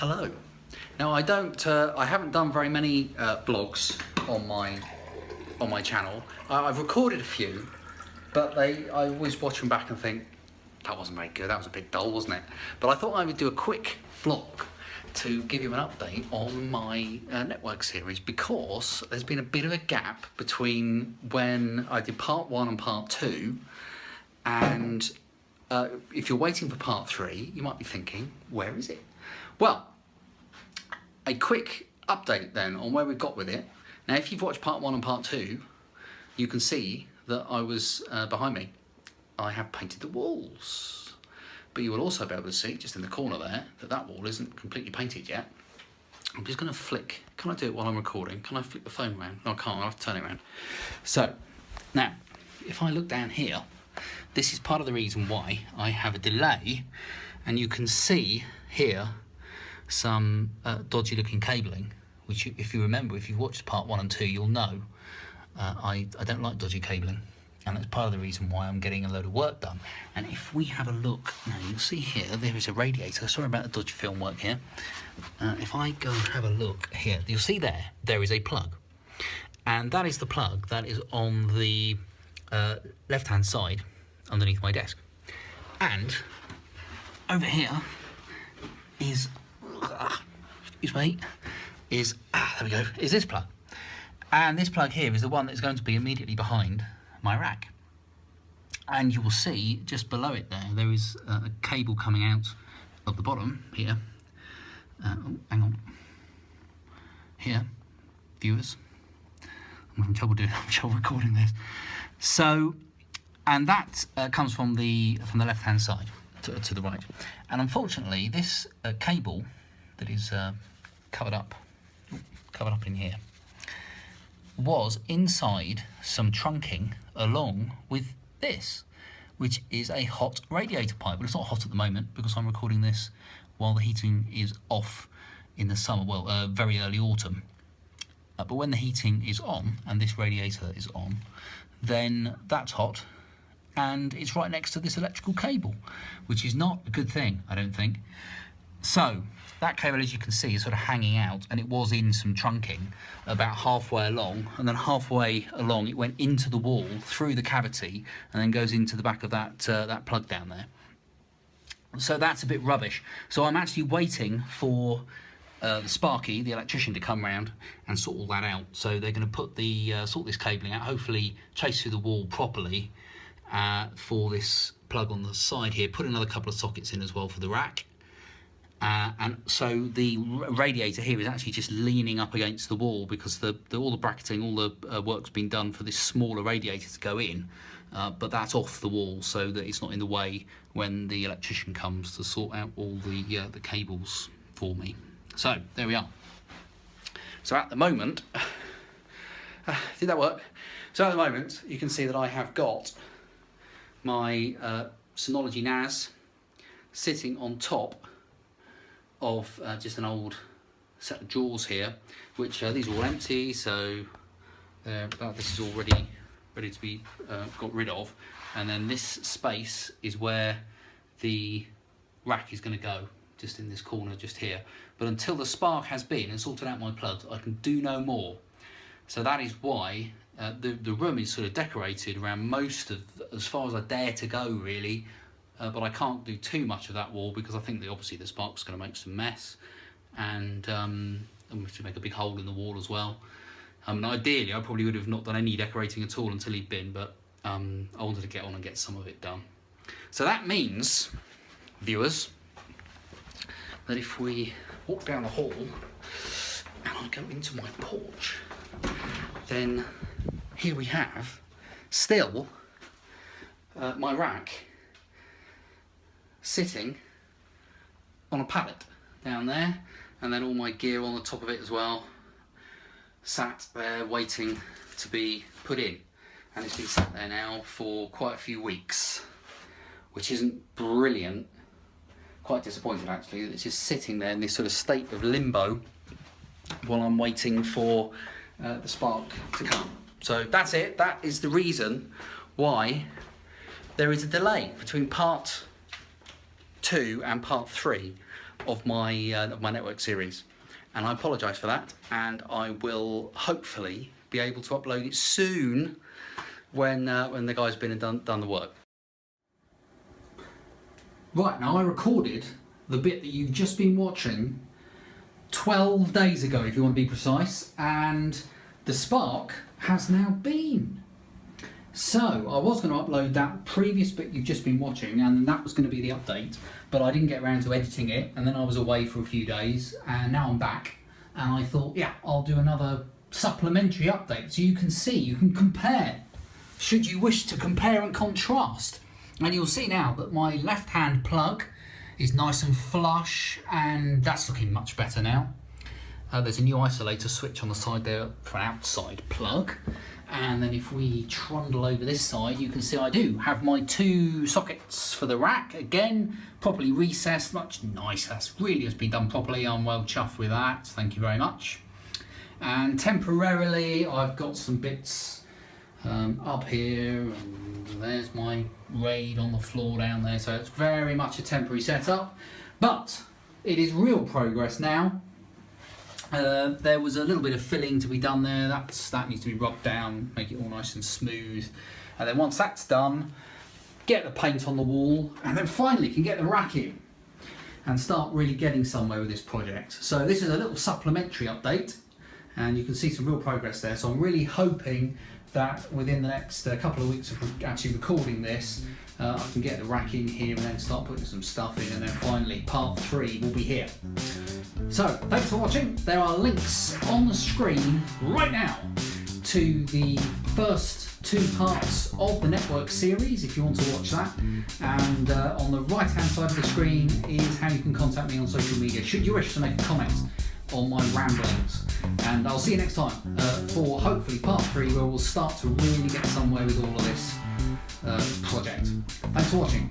Hello. Now I haven't done very many vlogs on my channel. I've recorded a few, but I always watch them back and think that wasn't very good. That was a bit dull, wasn't it? But I thought I would do a quick vlog to give you an update on my network series, because there's been a bit of a gap between when I did part 1 and part 2, and if you're waiting for part 3, you might be thinking, where is it? Well, a quick update then on where we've got with it. Now, if you've watched part 1 and part 2, you can see that I was behind me. I have painted the walls, but you will also be able to see just in the corner there that wall isn't completely painted yet. I'm just going to flick. Can I do it while I'm recording? Can I flick the phone around? No, I can't. I have to turn it around. So now, if I look down here, this is part of the reason why I have a delay, and you can see here some dodgy looking cabling, which if you remember, if you've watched part 1 and 2, you'll know I don't like dodgy cabling, and that's part of the reason why I'm getting a load of work done. And if we have a look, now you'll see here there is a radiator. Sorry about the dodgy film work here. If I go and have a look here, you'll see there is a plug, and that is the plug that is on the left hand side underneath my desk. And over here is excuse me, there we go, is this plug. And this plug here is the one that's going to be immediately behind my rack. And you will see just below it there is a cable coming out of the bottom here. Oh, hang on. Here, viewers. I'm having trouble recording this. So, and that comes from the left-hand side to the right. And unfortunately, this cable that is covered up in here was inside some trunking along with this, which is a hot radiator pipe. But it's not hot at the moment because I'm recording this while the heating is off in the summer, well, very early autumn. But when the heating is on and this radiator is on, then that's hot, and it's right next to this electrical cable, which is not a good thing, I don't think. So that cable, as you can see, is sort of hanging out, and it was in some trunking about halfway along, and then halfway along it went into the wall through the cavity and then goes into the back of that plug down there. So that's a bit rubbish. So I'm actually waiting for the Sparky, the electrician, to come round and sort all that out. So they're going to put sort this cabling out, hopefully chase through the wall properly for this plug on the side here, put another couple of sockets in as well for the rack. And so the radiator here is actually just leaning up against the wall because all the bracketing, all the work's been done for this smaller radiator to go in, but that's off the wall so that it's not in the way when the electrician comes to sort out all the cables for me. So there we are. So at the moment, did that work? So at the moment, you can see that I have got my Synology NAS sitting on top of just an old set of drawers here, which these are all empty, so this is already ready to be got rid of. And then this space is where the rack is going to go, just in this corner just here. But until the spark has been and sorted out my plugs, I can do no more. So that is why the room is sort of decorated around most of, as far as I dare to go really, but I can't do too much of that wall because I think that obviously the spark's going to make some mess, and I'm going to make a big hole in the wall as well. And ideally I probably would have not done any decorating at all until he'd been, but I wanted to get on and get some of it done. So that means, viewers, that if we walk down the hall and I go into my porch, then here we have still my rack sitting on a pallet down there, and then all my gear on the top of it as well, sat there waiting to be put in. And it's been sat there now for quite a few weeks, which isn't brilliant. Quite disappointed actually that it's just sitting there in this sort of state of limbo while I'm waiting for the spark to come. So that's it. That is the reason why there is a delay between part 2 and part 3. of my network series, and I apologise for that. And I will hopefully be able to upload it soon when the guy's been and done the work. Right, now I recorded the bit that you've just been watching 12 days ago, if you want to be precise, and the spark has now been. So I was going to upload that previous bit you've just been watching, and that was going to be the update, but I didn't get around to editing it, and then I was away for a few days, and now I'm back, and I thought, yeah, I'll do another supplementary update so you can see, you can compare, should you wish to compare and contrast. And you'll see now that my left hand plug is nice and flush, and that's looking much better now. There's a new isolator switch on the side there for an outside plug. And then if we trundle over this side, you can see I do have my 2 sockets for the rack. Again, properly recessed, much nicer. That's really has been done properly. I'm well chuffed with that. Thank you very much. And temporarily, I've got some bits up here, and there's my RAID on the floor down there, so it's very much a temporary setup, but it is real progress now. There was a little bit of filling to be done there, that needs to be rubbed down, make it all nice and smooth, and then once that's done, get the paint on the wall, and then finally can get the rack in and start really getting somewhere with this project. So this is a little supplementary update, and you can see some real progress there, so I'm really hoping that within the next couple of weeks of actually recording this, I can get the rack in here and then start putting some stuff in, and then finally part 3 will be here. So thanks for watching. There are links on the screen right now to the first 2 parts of the network series if you want to watch that, and on the right hand side of the screen is how you can contact me on social media should you wish to make a comment on my ramblings. And I'll see you next time for hopefully part 3, where we'll start to really get somewhere with all of this project. Thanks for watching.